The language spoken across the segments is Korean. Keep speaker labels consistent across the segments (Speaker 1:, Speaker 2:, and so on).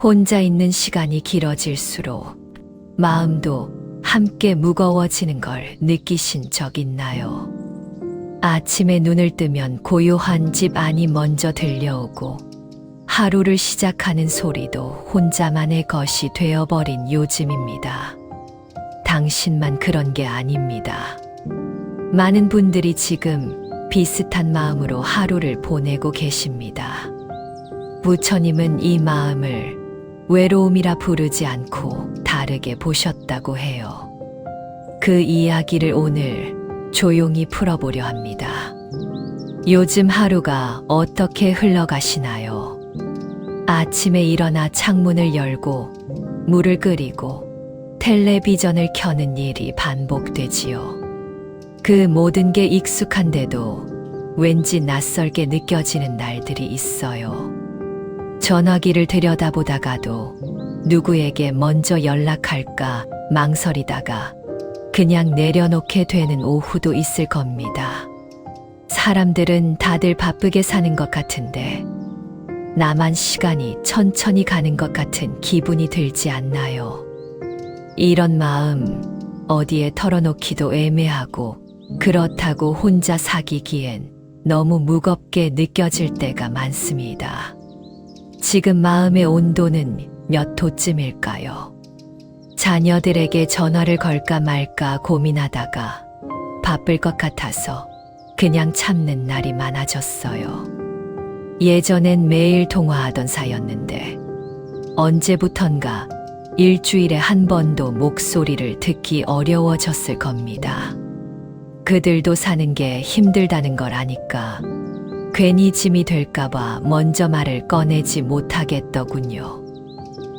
Speaker 1: 혼자 있는 시간이 길어질수록 마음도 함께 무거워지는 걸 느끼신 적 있나요? 아침에 눈을 뜨면 고요한 집 안이 먼저 들려오고 하루를 시작하는 소리도 혼자만의 것이 되어버린 요즘입니다. 당신만 그런 게 아닙니다. 많은 분들이 지금 비슷한 마음으로 하루를 보내고 계십니다. 부처님은 이 마음을 외로움이라 부르지 않고 다르게 보셨다고 해요. 그 이야기를 오늘 조용히 풀어보려 합니다. 요즘 하루가 어떻게 흘러가시나요? 아침에 일어나 창문을 열고 물을 끓이고 텔레비전을 켜는 일이 반복되지요. 그 모든 게 익숙한데도 왠지 낯설게 느껴지는 날들이 있어요. 전화기를 들여다보다가도 누구에게 먼저 연락할까 망설이다가 그냥 내려놓게 되는 오후도 있을 겁니다. 사람들은 다들 바쁘게 사는 것 같은데 나만 시간이 천천히 가는 것 같은 기분이 들지 않나요? 이런 마음 어디에 털어놓기도 애매하고 그렇다고 혼자 사귀기엔 너무 무겁게 느껴질 때가 많습니다. 지금 마음의 온도는 몇 도쯤일까요? 자녀들에게 전화를 걸까 말까 고민하다가 바쁠 것 같아서 그냥 참는 날이 많아졌어요. 예전엔 매일 통화하던 사이였는데 언제부턴가 일주일에 한 번도 목소리를 듣기 어려워졌을 겁니다. 그들도 사는 게 힘들다는 걸 아니까 괜히 짐이 될까봐 먼저 말을 꺼내지 못하겠더군요.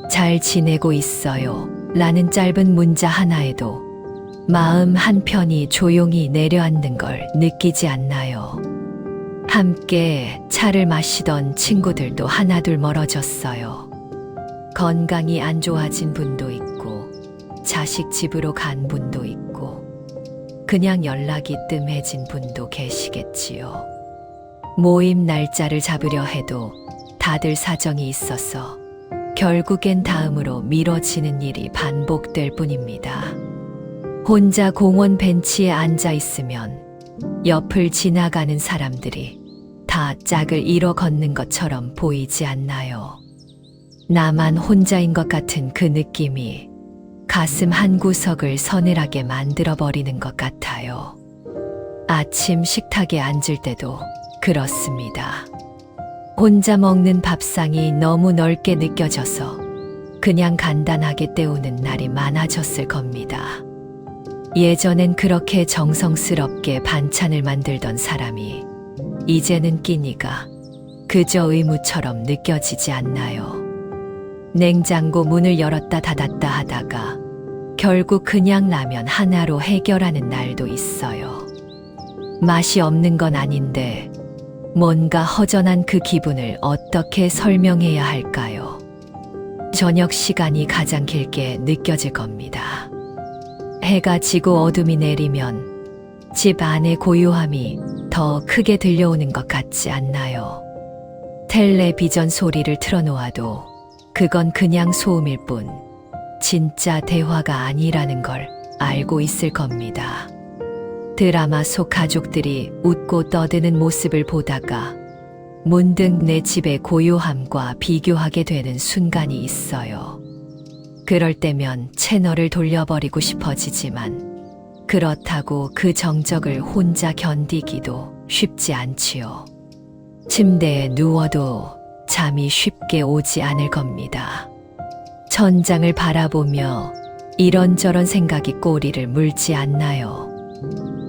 Speaker 1: 잘 지내고 있어요. 라는 짧은 문자 하나에도 마음 한편이 조용히 내려앉는 걸 느끼지 않나요? 함께 차를 마시던 친구들도 하나둘 멀어졌어요. 건강이 안 좋아진 분도 있고, 자식 집으로 간 분도 있고, 그냥 연락이 뜸해진 분도 계시겠지요. 모임 날짜를 잡으려 해도 다들 사정이 있어서 결국엔 다음으로 미뤄지는 일이 반복될 뿐입니다. 혼자 공원 벤치에 앉아 있으면 옆을 지나가는 사람들이 다 짝을 이뤄 걷는 것처럼 보이지 않나요? 나만 혼자인 것 같은 그 느낌이 가슴 한구석을 서늘하게 만들어버리는 것 같아요. 아침 식탁에 앉을 때도 그렇습니다. 혼자 먹는 밥상이 너무 넓게 느껴져서 그냥 간단하게 때우는 날이 많아졌을 겁니다. 예전엔 그렇게 정성스럽게 반찬을 만들던 사람이 이제는 끼니가 그저 의무처럼 느껴지지 않나요? 냉장고 문을 열었다 닫았다 하다가 결국 그냥 라면 하나로 해결하는 날도 있어요. 맛이 없는 건 아닌데 뭔가 허전한 그 기분을 어떻게 설명해야 할까요? 저녁 시간이 가장 길게 느껴질 겁니다. 해가 지고 어둠이 내리면 집 안의 고요함이 더 크게 들려오는 것 같지 않나요? 텔레비전 소리를 틀어놓아도 그건 그냥 소음일 뿐 진짜 대화가 아니라는 걸 알고 있을 겁니다. 드라마 속 가족들이 웃고 떠드는 모습을 보다가 문득 내 집의 고요함과 비교하게 되는 순간이 있어요. 그럴 때면 채널을 돌려버리고 싶어지지만 그렇다고 그 정적을 혼자 견디기도 쉽지 않지요. 침대에 누워도 잠이 쉽게 오지 않을 겁니다. 천장을 바라보며 이런저런 생각이 꼬리를 물지 않나요?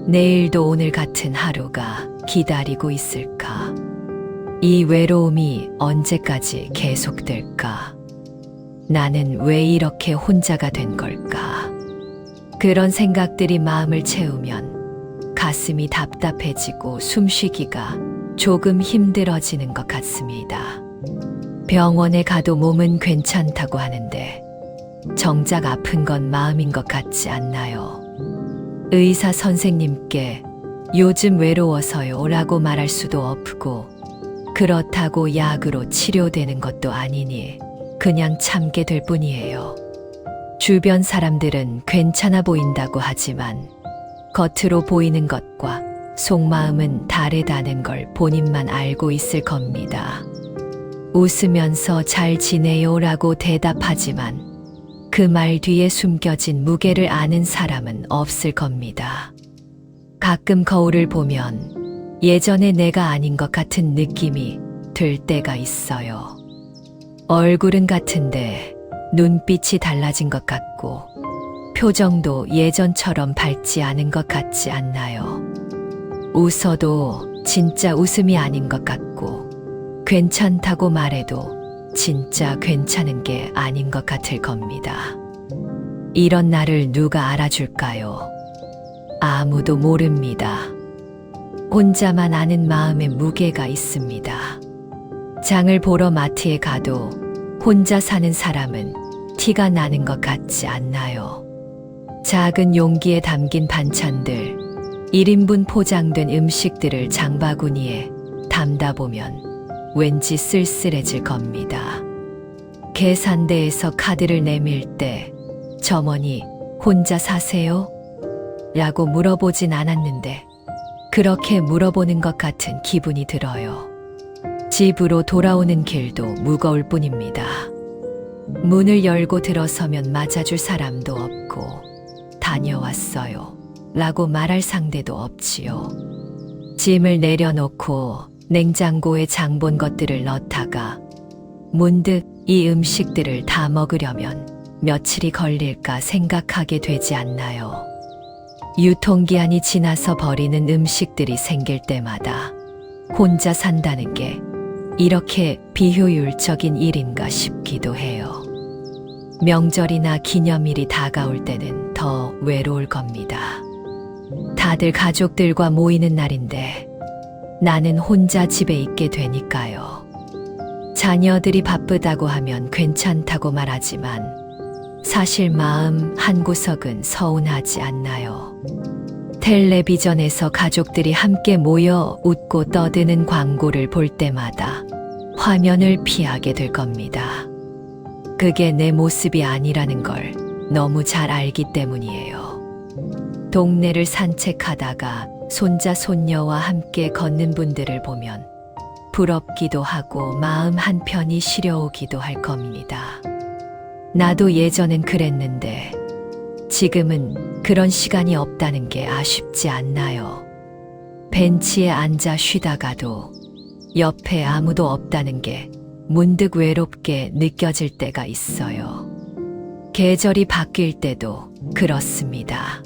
Speaker 1: 내일도 오늘 같은 하루가 기다리고 있을까? 이 외로움이 언제까지 계속될까? 나는 왜 이렇게 혼자가 된 걸까? 그런 생각들이 마음을 채우면 가슴이 답답해지고 숨쉬기가 조금 힘들어지는 것 같습니다. 병원에 가도 몸은 괜찮다고 하는데 정작 아픈 건 마음인 것 같지 않나요? 의사 선생님께 요즘 외로워서요 라고 말할 수도 없고 그렇다고 약으로 치료되는 것도 아니니 그냥 참게 될 뿐이에요. 주변 사람들은 괜찮아 보인다고 하지만 겉으로 보이는 것과 속마음은 다르다는 걸 본인만 알고 있을 겁니다. 웃으면서 잘 지내요라고 대답하지만 그 말 뒤에 숨겨진 무게를 아는 사람은 없을 겁니다. 가끔 거울을 보면 예전의 내가 아닌 것 같은 느낌이 들 때가 있어요. 얼굴은 같은데 눈빛이 달라진 것 같고 표정도 예전처럼 밝지 않은 것 같지 않나요? 웃어도 진짜 웃음이 아닌 것 같고 괜찮다고 말해도 진짜 괜찮은 게 아닌 것 같을 겁니다. 이런 나를 누가 알아줄까요? 아무도 모릅니다. 혼자만 아는 마음의 무게가 있습니다. 장을 보러 마트에 가도 혼자 사는 사람은 티가 나는 것 같지 않나요? 작은 용기에 담긴 반찬들, 1인분 포장된 음식들을 장바구니에 담다 보면 왠지 쓸쓸해질 겁니다. 계산대에서 카드를 내밀 때 점원이 혼자 사세요? 라고 물어보진 않았는데 그렇게 물어보는 것 같은 기분이 들어요. 집으로 돌아오는 길도 무거울 뿐입니다. 문을 열고 들어서면 맞아줄 사람도 없고 다녀왔어요 라고 말할 상대도 없지요. 짐을 내려놓고 냉장고에 장본 것들을 넣다가 문득 이 음식들을 다 먹으려면 며칠이 걸릴까 생각하게 되지 않나요? 유통기한이 지나서 버리는 음식들이 생길 때마다 혼자 산다는 게 이렇게 비효율적인 일인가 싶기도 해요. 명절이나 기념일이 다가올 때는 더 외로울 겁니다. 다들 가족들과 모이는 날인데 나는 혼자 집에 있게 되니까요. 자녀들이 바쁘다고 하면 괜찮다고 말하지만 사실 마음 한구석은 서운하지 않나요? 텔레비전에서 가족들이 함께 모여 웃고 떠드는 광고를 볼 때마다 화면을 피하게 될 겁니다. 그게 내 모습이 아니라는 걸 너무 잘 알기 때문이에요. 동네를 산책하다가 손자 손녀와 함께 걷는 분들을 보면 부럽기도 하고 마음 한편이 시려오기도 할 겁니다. 나도 예전엔 그랬는데 지금은 그런 시간이 없다는 게 아쉽지 않나요? 벤치에 앉아 쉬다가도 옆에 아무도 없다는 게 문득 외롭게 느껴질 때가 있어요. 계절이 바뀔 때도 그렇습니다.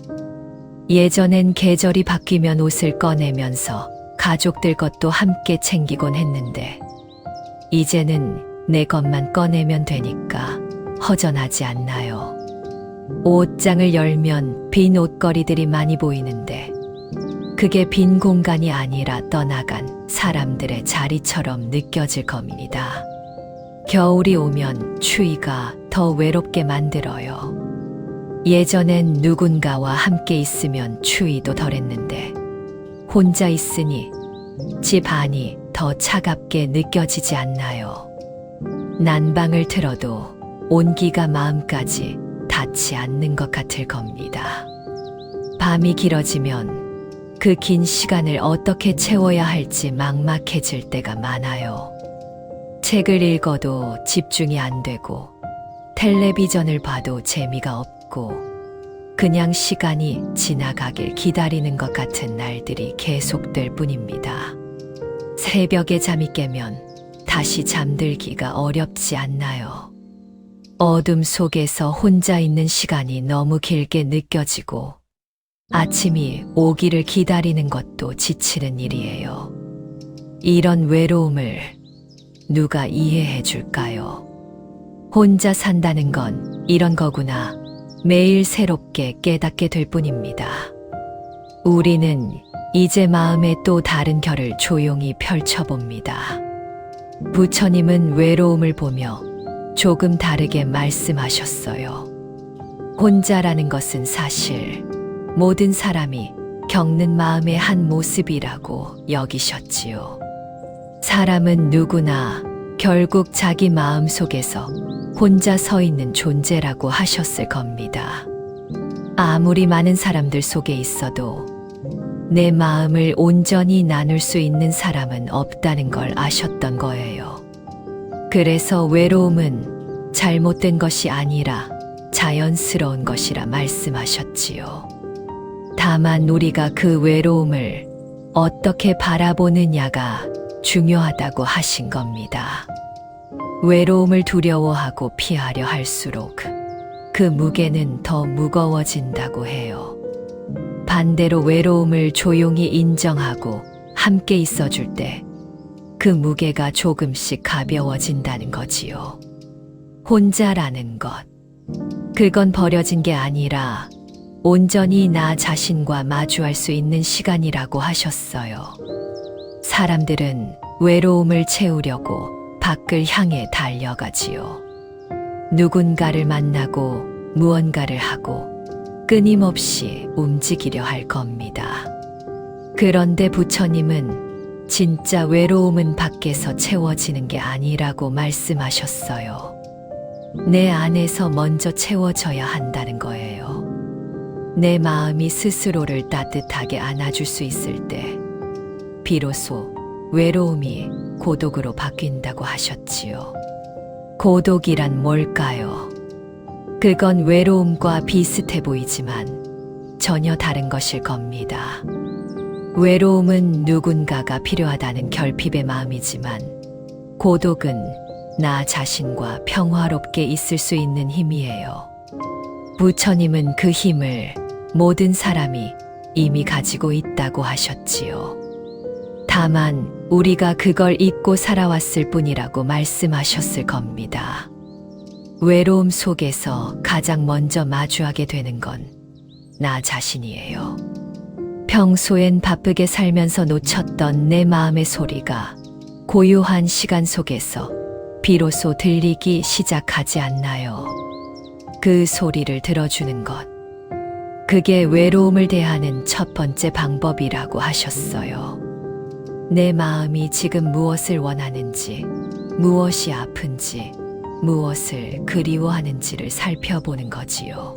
Speaker 1: 예전엔 계절이 바뀌면 옷을 꺼내면서 가족들 것도 함께 챙기곤 했는데 이제는 내 것만 꺼내면 되니까 허전하지 않나요? 옷장을 열면 빈 옷걸이들이 많이 보이는데 그게 빈 공간이 아니라 떠나간 사람들의 자리처럼 느껴질 겁니다. 겨울이 오면 추위가 더 외롭게 만들어요. 예전엔 누군가와 함께 있으면 추위도 덜했는데 혼자 있으니 집 안이 더 차갑게 느껴지지 않나요? 난방을 틀어도 온기가 마음까지 닿지 않는 것 같을 겁니다. 밤이 길어지면 그 긴 시간을 어떻게 채워야 할지 막막해질 때가 많아요. 책을 읽어도 집중이 안 되고 텔레비전을 봐도 재미가 없고 그냥 시간이 지나가길 기다리는 것 같은 날들이 계속될 뿐입니다. 새벽에 잠이 깨면 다시 잠들기가 어렵지 않나요? 어둠 속에서 혼자 있는 시간이 너무 길게 느껴지고 아침이 오기를 기다리는 것도 지치는 일이에요. 이런 외로움을 누가 이해해 줄까요? 혼자 산다는 건 이런 거구나. 매일 새롭게 깨닫게 될 뿐입니다. 우리는 이제 마음의 또 다른 결을 조용히 펼쳐봅니다. 부처님은 외로움을 보며 조금 다르게 말씀하셨어요. 혼자라는 것은 사실 모든 사람이 겪는 마음의 한 모습이라고 여기셨지요. 사람은 누구나 결국 자기 마음 속에서 혼자 서 있는 존재라고 하셨을 겁니다. 아무리 많은 사람들 속에 있어도 내 마음을 온전히 나눌 수 있는 사람은 없다는 걸 아셨던 거예요. 그래서 외로움은 잘못된 것이 아니라 자연스러운 것이라 말씀하셨지요. 다만 우리가 그 외로움을 어떻게 바라보느냐가 중요하다고 하신 겁니다. 외로움을 두려워하고 피하려 할수록 그 무게는 더 무거워진다고 해요. 반대로 외로움을 조용히 인정하고 함께 있어줄 때 그 무게가 조금씩 가벼워진다는 거지요. 혼자라는 것, 그건 버려진 게 아니라 온전히 나 자신과 마주할 수 있는 시간이라고 하셨어요. 사람들은 외로움을 채우려고 밖을 향해 달려가지요. 누군가를 만나고 무언가를 하고 끊임없이 움직이려 할 겁니다. 그런데 부처님은 진짜 외로움은 밖에서 채워지는 게 아니라고 말씀하셨어요. 내 안에서 먼저 채워져야 한다는 거예요. 내 마음이 스스로를 따뜻하게 안아줄 수 있을 때 비로소 외로움이 고독으로 바뀐다고 하셨지요. 고독이란 뭘까요? 그건 외로움과 비슷해 보이지만 전혀 다른 것일 겁니다. 외로움은 누군가가 필요하다는 결핍의 마음이지만 고독은 나 자신과 평화롭게 있을 수 있는 힘이에요. 부처님은 그 힘을 모든 사람이 이미 가지고 있다고 하셨지요. 다만 우리가 그걸 잊고 살아왔을 뿐이라고 말씀하셨을 겁니다. 외로움 속에서 가장 먼저 마주하게 되는 건 나 자신이에요. 평소엔 바쁘게 살면서 놓쳤던 내 마음의 소리가 고요한 시간 속에서 비로소 들리기 시작하지 않나요? 그 소리를 들어주는 것. 그게 외로움을 대하는 첫 번째 방법이라고 하셨어요. 내 마음이 지금 무엇을 원하는지, 무엇이 아픈지, 무엇을 그리워하는지를 살펴보는 거지요.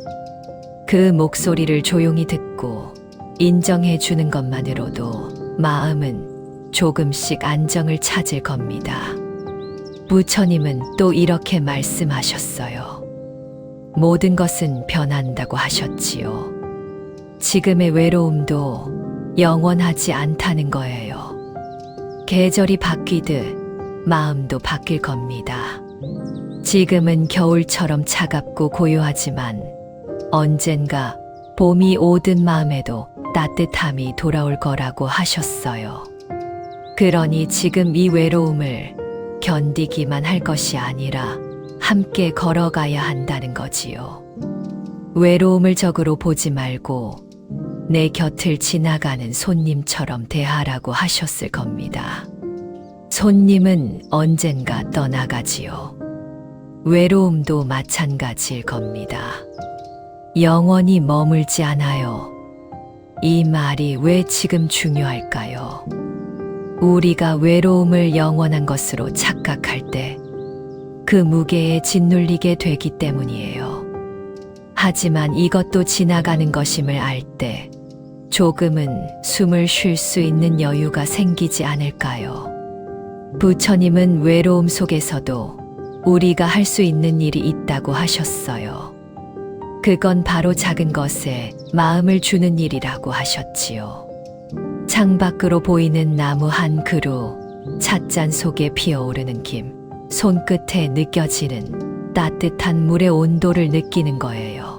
Speaker 1: 그 목소리를 조용히 듣고 인정해 주는 것만으로도 마음은 조금씩 안정을 찾을 겁니다. 부처님은 또 이렇게 말씀하셨어요. 모든 것은 변한다고 하셨지요. 지금의 외로움도 영원하지 않다는 거예요. 계절이 바뀌듯 마음도 바뀔 겁니다. 지금은 겨울처럼 차갑고 고요하지만 언젠가 봄이 오든 마음에도 따뜻함이 돌아올 거라고 하셨어요. 그러니 지금 이 외로움을 견디기만 할 것이 아니라 함께 걸어가야 한다는 거지요. 외로움을 적으로 보지 말고 내 곁을 지나가는 손님처럼 대하라고 하셨을 겁니다. 손님은 언젠가 떠나가지요. 외로움도 마찬가지일 겁니다. 영원히 머물지 않아요. 이 말이 왜 지금 중요할까요? 우리가 외로움을 영원한 것으로 착각할 때 그 무게에 짓눌리게 되기 때문이에요. 하지만 이것도 지나가는 것임을 알 때 조금은 숨을 쉴 수 있는 여유가 생기지 않을까요? 부처님은 외로움 속에서도 우리가 할 수 있는 일이 있다고 하셨어요. 그건 바로 작은 것에 마음을 주는 일이라고 하셨지요. 창밖으로 보이는 나무 한 그루, 찻잔 속에 피어오르는 김, 손끝에 느껴지는 따뜻한 물의 온도를 느끼는 거예요.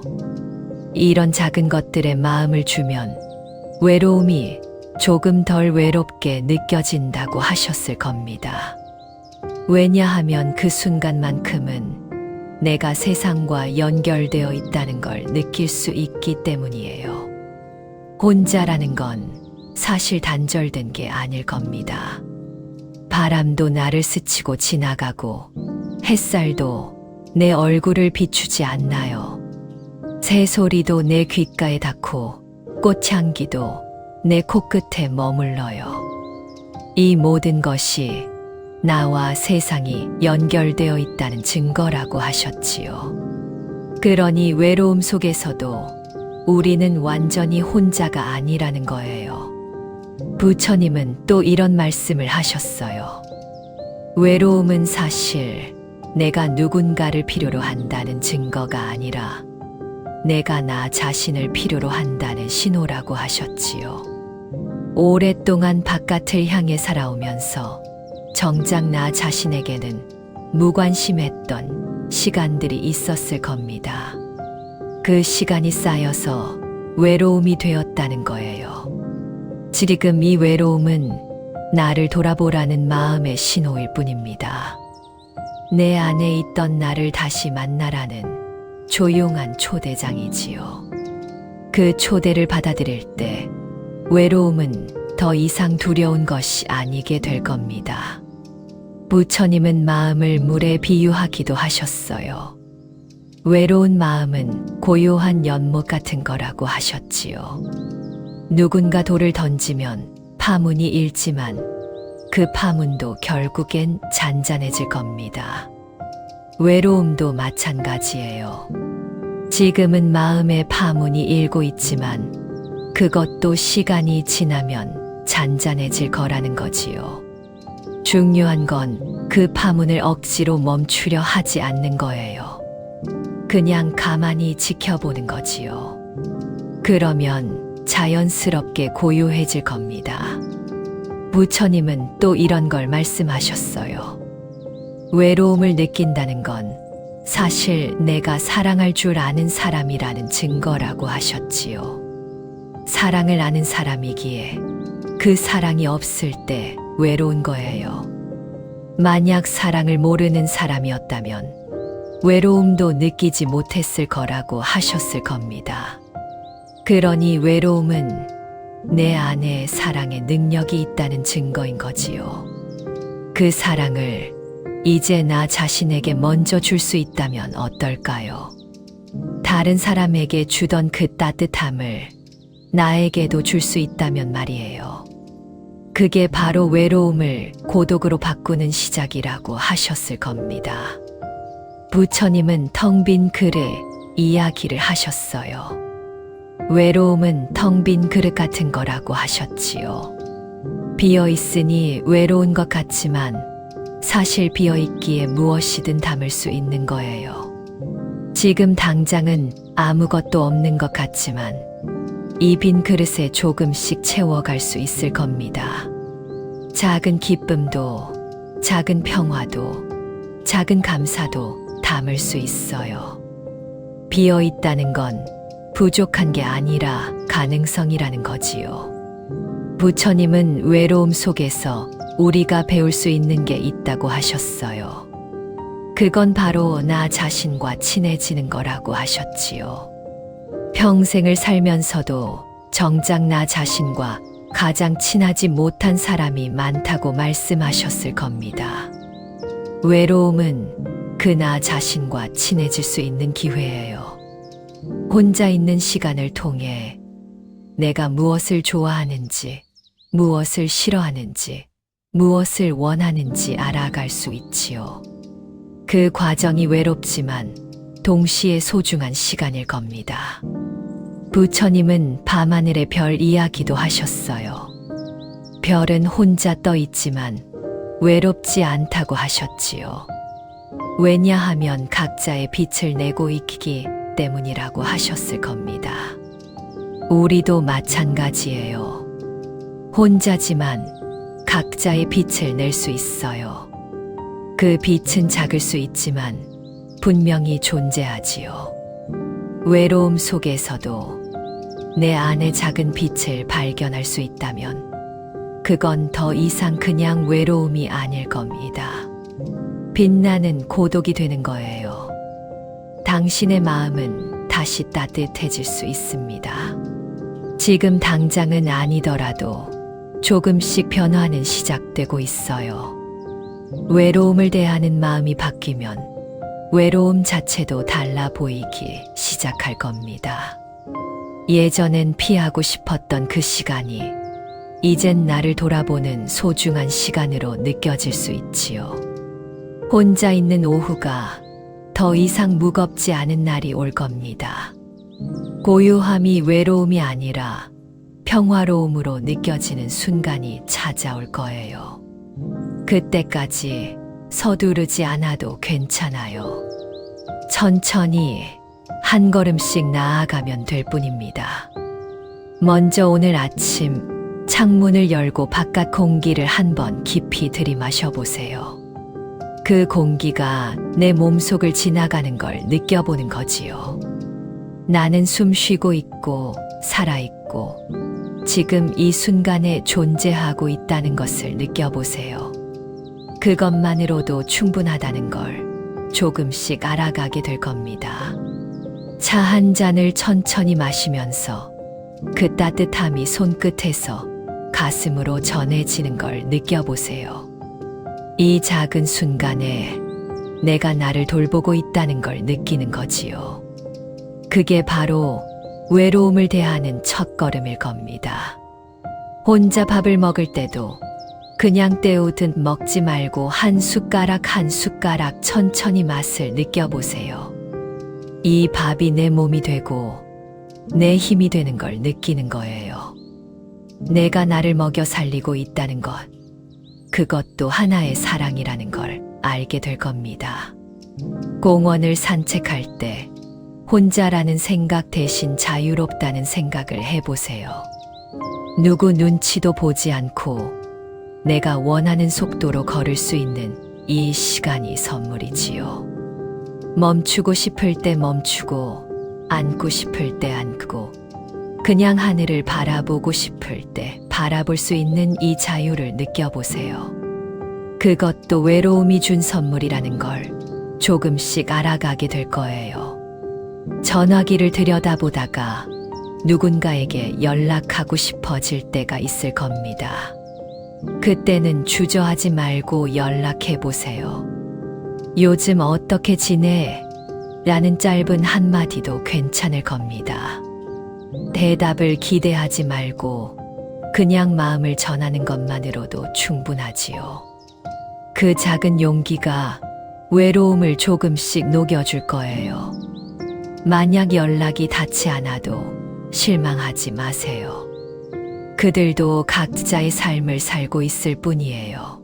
Speaker 1: 이런 작은 것들에 마음을 주면 외로움이 조금 덜 외롭게 느껴진다고 하셨을 겁니다. 왜냐하면 그 순간만큼은 내가 세상과 연결되어 있다는 걸 느낄 수 있기 때문이에요. 혼자라는 건 사실 단절된 게 아닐 겁니다. 바람도 나를 스치고 지나가고 햇살도 내 얼굴을 비추지 않나요? 새소리도 내 귓가에 닿고 꽃향기도 내 코끝에 머물러요. 이 모든 것이 나와 세상이 연결되어 있다는 증거라고 하셨지요. 그러니 외로움 속에서도 우리는 완전히 혼자가 아니라는 거예요. 부처님은 또 이런 말씀을 하셨어요. 외로움은 사실 내가 누군가를 필요로 한다는 증거가 아니라 내가 나 자신을 필요로 한다는 신호라고 하셨지요. 오랫동안 바깥을 향해 살아오면서 정작 나 자신에게는 무관심했던 시간들이 있었을 겁니다. 그 시간이 쌓여서 외로움이 되었다는 거예요. 지금 이 외로움은 나를 돌아보라는 마음의 신호일 뿐입니다. 내 안에 있던 나를 다시 만나라는 조용한 초대장이지요. 그 초대를 받아들일 때 외로움은 더 이상 두려운 것이 아니게 될 겁니다. 부처님은 마음을 물에 비유하기도 하셨어요. 외로운 마음은 고요한 연못 같은 거라고 하셨지요. 누군가 돌을 던지면 파문이 일지만 그 파문도 결국엔 잔잔해질 겁니다. 외로움도 마찬가지예요. 지금은 마음의 파문이 일고 있지만 그것도 시간이 지나면 잔잔해질 거라는 거지요. 중요한 건 그 파문을 억지로 멈추려 하지 않는 거예요. 그냥 가만히 지켜보는 거지요. 그러면 자연스럽게 고요해질 겁니다. 부처님은 또 이런 걸 말씀하셨어요. 외로움을 느낀다는 건 사실 내가 사랑할 줄 아는 사람이라는 증거라고 하셨지요. 사랑을 아는 사람이기에 그 사랑이 없을 때 외로운 거예요. 만약 사랑을 모르는 사람이었다면 외로움도 느끼지 못했을 거라고 하셨을 겁니다. 그러니 외로움은 내 안에 사랑의 능력이 있다는 증거인 거지요. 그 사랑을 이제 나 자신에게 먼저 줄 수 있다면 어떨까요? 다른 사람에게 주던 그 따뜻함을 나에게도 줄 수 있다면 말이에요. 그게 바로 외로움을 고독으로 바꾸는 시작이라고 하셨을 겁니다. 부처님은 텅 빈 그릇 이야기를 하셨어요. 외로움은 텅 빈 그릇 같은 거라고 하셨지요. 비어있으니 외로운 것 같지만 사실 비어있기에 무엇이든 담을 수 있는 거예요. 지금 당장은 아무것도 없는 것 같지만 이 빈 그릇에 조금씩 채워갈 수 있을 겁니다. 작은 기쁨도, 작은 평화도, 작은 감사도 담을 수 있어요. 비어 있다는 건 부족한 게 아니라 가능성이라는 거지요. 부처님은 외로움 속에서 우리가 배울 수 있는 게 있다고 하셨어요. 그건 바로 나 자신과 친해지는 거라고 하셨지요. 평생을 살면서도 정작 나 자신과 가장 친하지 못한 사람이 많다고 말씀하셨을 겁니다. 외로움은 그 나 자신과 친해질 수 있는 기회예요. 혼자 있는 시간을 통해 내가 무엇을 좋아하는지, 무엇을 싫어하는지, 무엇을 원하는지 알아갈 수 있지요. 그 과정이 외롭지만 동시에 소중한 시간일 겁니다. 부처님은 밤하늘의 별 이야기도 하셨어요. 별은 혼자 떠 있지만 외롭지 않다고 하셨지요. 왜냐하면 각자의 빛을 내고 있기 때문이라고 하셨을 겁니다. 우리도 마찬가지예요. 혼자지만 각자의 빛을 낼 수 있어요. 그 빛은 작을 수 있지만 분명히 존재하지요. 외로움 속에서도 내 안의 작은 빛을 발견할 수 있다면 그건 더 이상 그냥 외로움이 아닐 겁니다. 빛나는 고독이 되는 거예요. 당신의 마음은 다시 따뜻해질 수 있습니다. 지금 당장은 아니더라도 조금씩 변화는 시작되고 있어요. 외로움을 대하는 마음이 바뀌면 외로움 자체도 달라 보이기 시작할 겁니다. 예전엔 피하고 싶었던 그 시간이 이젠 나를 돌아보는 소중한 시간으로 느껴질 수 있지요. 혼자 있는 오후가 더 이상 무겁지 않은 날이 올 겁니다. 고요함이 외로움이 아니라 평화로움으로 느껴지는 순간이 찾아올 거예요. 그때까지 서두르지 않아도 괜찮아요. 천천히 한 걸음씩 나아가면 될 뿐입니다. 먼저 오늘 아침 창문을 열고 바깥 공기를 한번 깊이 들이마셔 보세요. 그 공기가 내 몸속을 지나가는 걸 느껴보는 거지요. 나는 숨 쉬고 있고 살아있고 지금 이 순간에 존재하고 있다는 것을 느껴보세요. 그것만으로도 충분하다는 걸 조금씩 알아가게 될 겁니다. 차 한 잔을 천천히 마시면서 그 따뜻함이 손끝에서 가슴으로 전해지는 걸 느껴보세요. 이 작은 순간에 내가 나를 돌보고 있다는 걸 느끼는 거지요. 그게 바로 외로움을 대하는 첫걸음일 겁니다. 혼자 밥을 먹을 때도 그냥 때우듯 먹지 말고 한 숟가락 한 숟가락 천천히 맛을 느껴보세요. 이 밥이 내 몸이 되고 내 힘이 되는 걸 느끼는 거예요. 내가 나를 먹여 살리고 있다는 것, 그것도 하나의 사랑이라는 걸 알게 될 겁니다. 공원을 산책할 때 혼자라는 생각 대신 자유롭다는 생각을 해보세요. 누구 눈치도 보지 않고 내가 원하는 속도로 걸을 수 있는 이 시간이 선물이지요. 멈추고 싶을 때 멈추고 앉고 싶을 때 앉고 그냥 하늘을 바라보고 싶을 때 바라볼 수 있는 이 자유를 느껴보세요. 그것도 외로움이 준 선물이라는 걸 조금씩 알아가게 될 거예요. 전화기를 들여다보다가 누군가에게 연락하고 싶어질 때가 있을 겁니다. 그때는 주저하지 말고 연락해 보세요. 요즘 어떻게 지내? 라는 짧은 한마디도 괜찮을 겁니다. 대답을 기대하지 말고 그냥 마음을 전하는 것만으로도 충분하지요. 그 작은 용기가 외로움을 조금씩 녹여줄 거예요. 만약 연락이 닿지 않아도 실망하지 마세요. 그들도 각자의 삶을 살고 있을 뿐이에요.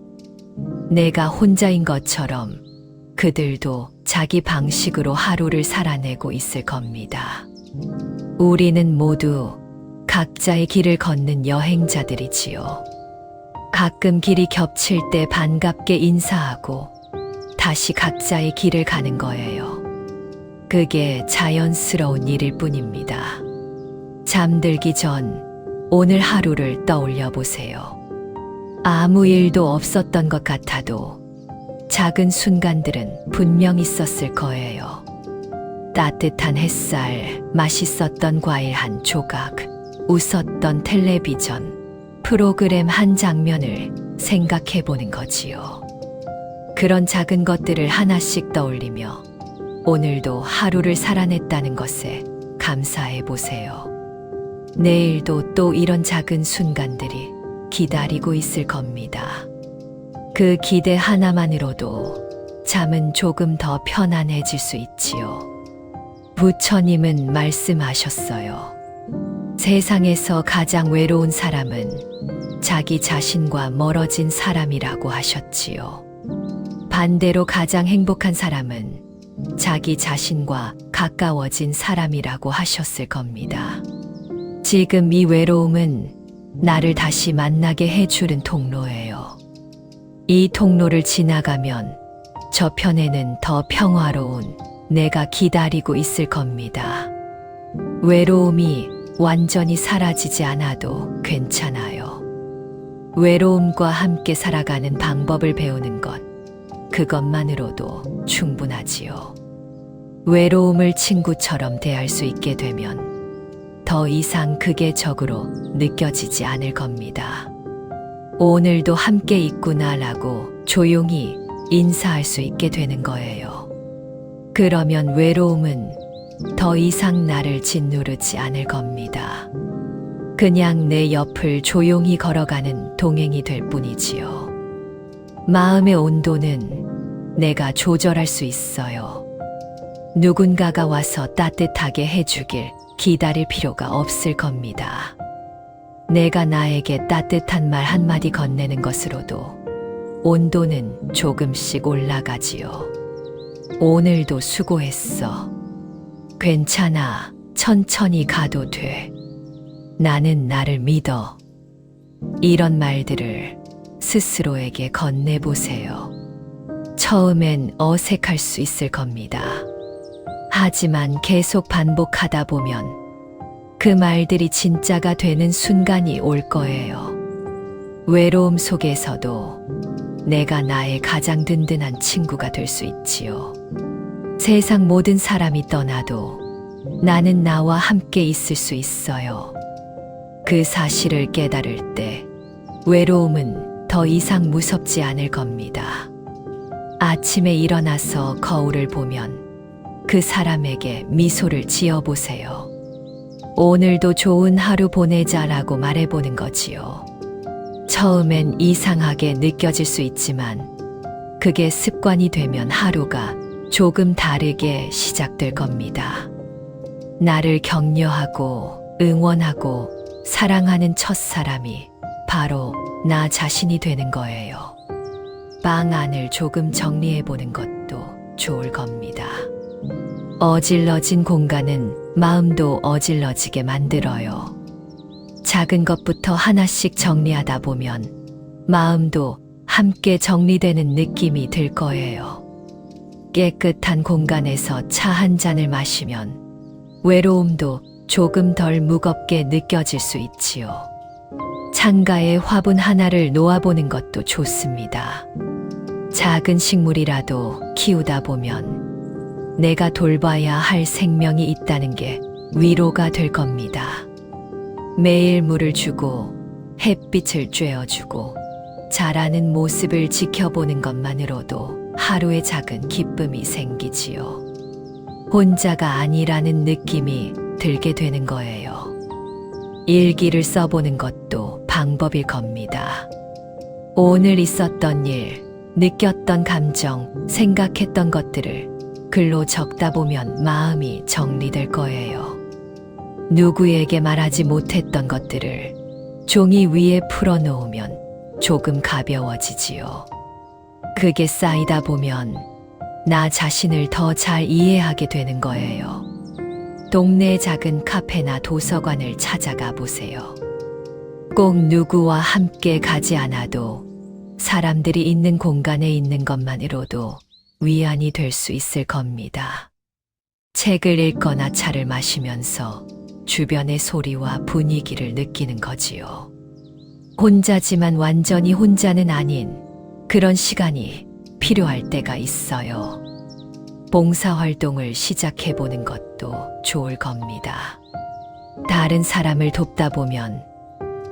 Speaker 1: 내가 혼자인 것처럼 그들도 자기 방식으로 하루를 살아내고 있을 겁니다. 우리는 모두 각자의 길을 걷는 여행자들이지요. 가끔 길이 겹칠 때 반갑게 인사하고 다시 각자의 길을 가는 거예요. 그게 자연스러운 일일 뿐입니다. 잠들기 전 오늘 하루를 떠올려 보세요. 아무 일도 없었던 것 같아도 작은 순간들은 분명 있었을 거예요. 따뜻한 햇살, 맛있었던 과일 한 조각, 웃었던 텔레비전, 프로그램 한 장면을 생각해 보는 거지요. 그런 작은 것들을 하나씩 떠올리며 오늘도 하루를 살아냈다는 것에 감사해 보세요. 내일도 또 이런 작은 순간들이 기다리고 있을 겁니다. 그 기대 하나만으로도 잠은 조금 더 편안해질 수 있지요. 부처님은 말씀하셨어요. 세상에서 가장 외로운 사람은 자기 자신과 멀어진 사람이라고 하셨지요. 반대로 가장 행복한 사람은 자기 자신과 가까워진 사람이라고 하셨을 겁니다. 지금 이 외로움은 나를 다시 만나게 해주는 통로예요. 이 통로를 지나가면 저편에는 더 평화로운 내가 기다리고 있을 겁니다. 외로움이 완전히 사라지지 않아도 괜찮아요. 외로움과 함께 살아가는 방법을 배우는 것, 그것만으로도 충분하지요. 외로움을 친구처럼 대할 수 있게 되면 더 이상 그게 적으로 느껴지지 않을 겁니다. 오늘도 함께 있구나라고 조용히 인사할 수 있게 되는 거예요. 그러면 외로움은 더 이상 나를 짓누르지 않을 겁니다. 그냥 내 옆을 조용히 걸어가는 동행이 될 뿐이지요. 마음의 온도는 내가 조절할 수 있어요. 누군가가 와서 따뜻하게 해주길 기다릴 필요가 없을 겁니다. 내가 나에게 따뜻한 말 한마디 건네는 것으로도 온도는 조금씩 올라가지요. 오늘도 수고했어. 괜찮아. 천천히 가도 돼. 나는 나를 믿어. 이런 말들을 스스로에게 건네보세요. 처음엔 어색할 수 있을 겁니다. 하지만 계속 반복하다 보면 그 말들이 진짜가 되는 순간이 올 거예요. 외로움 속에서도 내가 나의 가장 든든한 친구가 될 수 있지요. 세상 모든 사람이 떠나도 나는 나와 함께 있을 수 있어요. 그 사실을 깨달을 때 외로움은 더 이상 무섭지 않을 겁니다. 아침에 일어나서 거울을 보면 그 사람에게 미소를 지어보세요. 오늘도 좋은 하루 보내자라고 말해보는 거지요. 처음엔 이상하게 느껴질 수 있지만 그게 습관이 되면 하루가 조금 다르게 시작될 겁니다. 나를 격려하고 응원하고 사랑하는 첫사람이 바로 나 자신이 되는 거예요. 방 안을 조금 정리해보는 것도 좋을 겁니다. 어질러진 공간은 마음도 어질러지게 만들어요. 작은 것부터 하나씩 정리하다 보면 마음도 함께 정리되는 느낌이 들 거예요. 깨끗한 공간에서 차 한 잔을 마시면 외로움도 조금 덜 무겁게 느껴질 수 있지요. 창가에 화분 하나를 놓아보는 것도 좋습니다. 작은 식물이라도 키우다 보면 내가 돌봐야 할 생명이 있다는 게 위로가 될 겁니다. 매일 물을 주고 햇빛을 쬐어주고 자라는 모습을 지켜보는 것만으로도 하루의 작은 기쁨이 생기지요. 혼자가 아니라는 느낌이 들게 되는 거예요. 일기를 써보는 것도 방법일 겁니다. 오늘 있었던 일, 느꼈던 감정, 생각했던 것들을 글로 적다 보면 마음이 정리될 거예요. 누구에게 말하지 못했던 것들을 종이 위에 풀어놓으면 조금 가벼워지지요. 그게 쌓이다 보면 나 자신을 더 잘 이해하게 되는 거예요. 동네 작은 카페나 도서관을 찾아가 보세요. 꼭 누구와 함께 가지 않아도 사람들이 있는 공간에 있는 것만으로도 위안이 될 수 있을 겁니다. 책을 읽거나 차를 마시면서 주변의 소리와 분위기를 느끼는 거지요. 혼자지만 완전히 혼자는 아닌 그런 시간이 필요할 때가 있어요. 봉사활동을 시작해보는 것도 좋을 겁니다. 다른 사람을 돕다 보면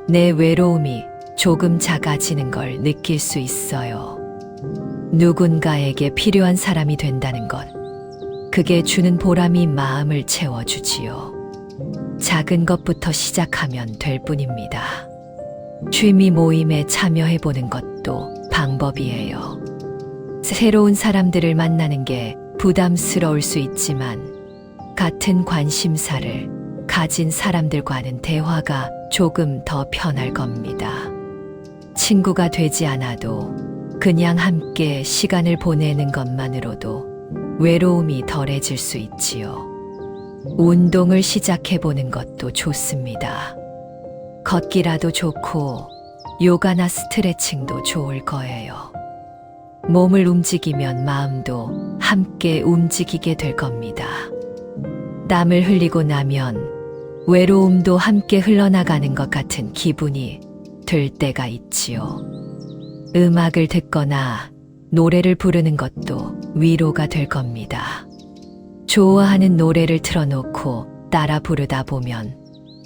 Speaker 1: 내 외로움이 조금 작아지는 걸 느낄 수 있어요. 누군가에게 필요한 사람이 된다는 것, 그게 주는 보람이 마음을 채워주지요. 작은 것부터 시작하면 될 뿐입니다. 취미 모임에 참여해보는 것도 방법이에요. 새로운 사람들을 만나는 게 부담스러울 수 있지만 같은 관심사를 가진 사람들과는 대화가 조금 더 편할 겁니다. 친구가 되지 않아도 그냥 함께 시간을 보내는 것만으로도 외로움이 덜해질 수 있지요. 운동을 시작해보는 것도 좋습니다. 걷기라도 좋고 요가나 스트레칭도 좋을 거예요. 몸을 움직이면 마음도 함께 움직이게 될 겁니다. 땀을 흘리고 나면 외로움도 함께 흘러나가는 것 같은 기분이 들 때가 있지요. 음악을 듣거나 노래를 부르는 것도 위로가 될 겁니다. 좋아하는 노래를 틀어놓고 따라 부르다 보면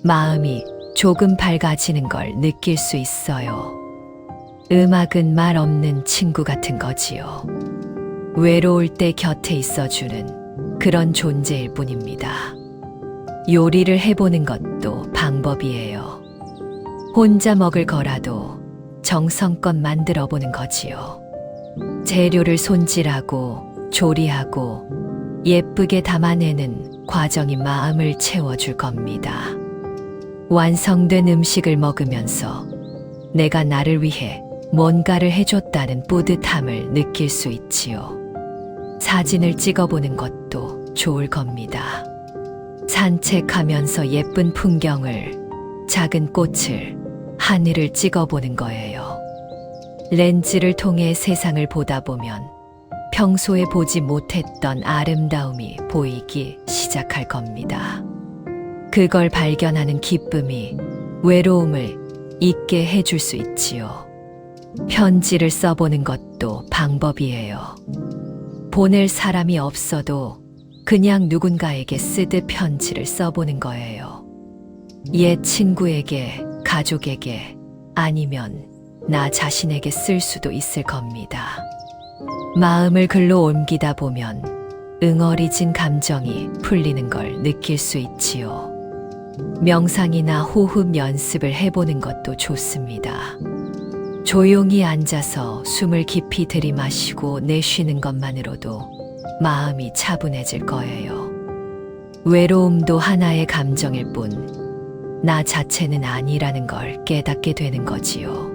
Speaker 1: 마음이 조금 밝아지는 걸 느낄 수 있어요. 음악은 말 없는 친구 같은 거지요. 외로울 때 곁에 있어주는 그런 존재일 뿐입니다. 요리를 해보는 것도 방법이에요. 혼자 먹을 거라도 정성껏 만들어 보는 거지요. 재료를 손질하고 조리하고 예쁘게 담아내는 과정이 마음을 채워줄 겁니다. 완성된 음식을 먹으면서 내가 나를 위해 뭔가를 해줬다는 뿌듯함을 느낄 수 있지요. 사진을 찍어보는 것도 좋을 겁니다. 산책하면서 예쁜 풍경을, 작은 꽃을, 하늘을 찍어보는 거예요. 렌즈를 통해 세상을 보다 보면 평소에 보지 못했던 아름다움이 보이기 시작할 겁니다. 그걸 발견하는 기쁨이 외로움을 잊게 해줄 수 있지요. 편지를 써보는 것도 방법이에요. 보낼 사람이 없어도 그냥 누군가에게 쓰듯 편지를 써보는 거예요. 옛 친구에게, 가족에게, 아니면 나 자신에게 쓸 수도 있을 겁니다. 마음을 글로 옮기다 보면 응어리진 감정이 풀리는 걸 느낄 수 있지요. 명상이나 호흡 연습을 해보는 것도 좋습니다. 조용히 앉아서 숨을 깊이 들이마시고 내쉬는 것만으로도 마음이 차분해질 거예요. 외로움도 하나의 감정일 뿐 나 자체는 아니라는 걸 깨닫게 되는 거지요.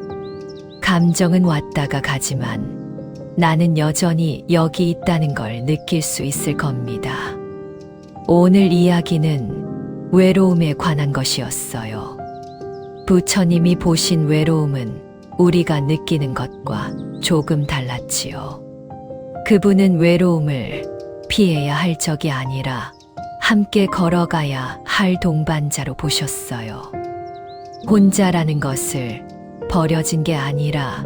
Speaker 1: 감정은 왔다가 가지만 나는 여전히 여기 있다는 걸 느낄 수 있을 겁니다. 오늘 이야기는 외로움에 관한 것이었어요. 부처님이 보신 외로움은 우리가 느끼는 것과 조금 달랐지요. 그분은 외로움을 피해야 할 적이 아니라 함께 걸어가야 할 동반자로 보셨어요. 혼자라는 것을 버려진 게 아니라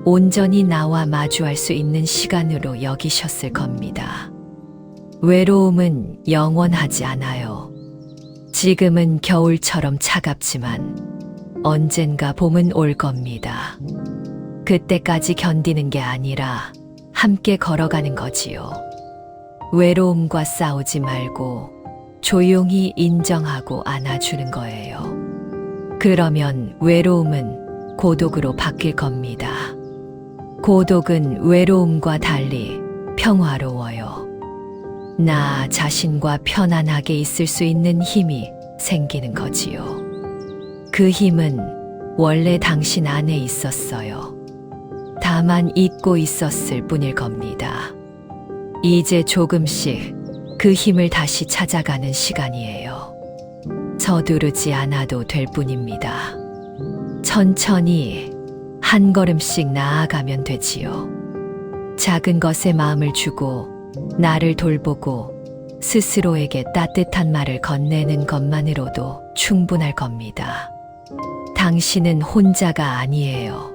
Speaker 1: 온전히 나와 마주할 수 있는 시간으로 여기셨을 겁니다. 외로움은 영원하지 않아요. 지금은 겨울처럼 차갑지만 언젠가 봄은 올 겁니다. 그때까지 견디는 게 아니라 함께 걸어가는 거지요. 외로움과 싸우지 말고 조용히 인정하고 안아주는 거예요. 그러면 외로움은 고독으로 바뀔 겁니다. 고독은 외로움과 달리 평화로워요. 나 자신과 편안하게 있을 수 있는 힘이 생기는 거지요. 그 힘은 원래 당신 안에 있었어요. 다만 잊고 있었을 뿐일 겁니다. 이제 조금씩 그 힘을 다시 찾아가는 시간이에요. 서두르지 않아도 될 뿐입니다. 천천히 한 걸음씩 나아가면 되지요. 작은 것에 마음을 주고 나를 돌보고 스스로에게 따뜻한 말을 건네는 것만으로도 충분할 겁니다. 당신은 혼자가 아니에요.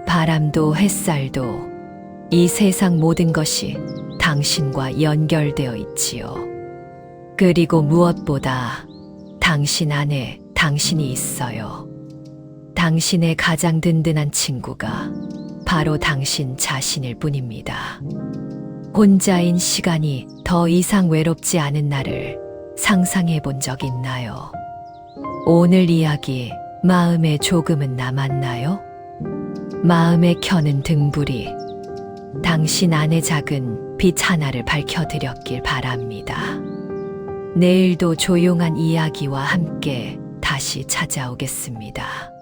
Speaker 1: 바람도 햇살도 이 세상 모든 것이 당신과 연결되어 있지요. 그리고 무엇보다 당신 안에 당신이 있어요. 당신의 가장 든든한 친구가 바로 당신 자신일 뿐입니다. 혼자인 시간이 더 이상 외롭지 않은 날을 상상해 본 적 있나요? 오늘 이야기 마음에 조금은 남았나요? 마음에 켜는 등불이 당신 안의 작은 빛 하나를 밝혀드렸길 바랍니다. 내일도 조용한 이야기와 함께 다시 찾아오겠습니다.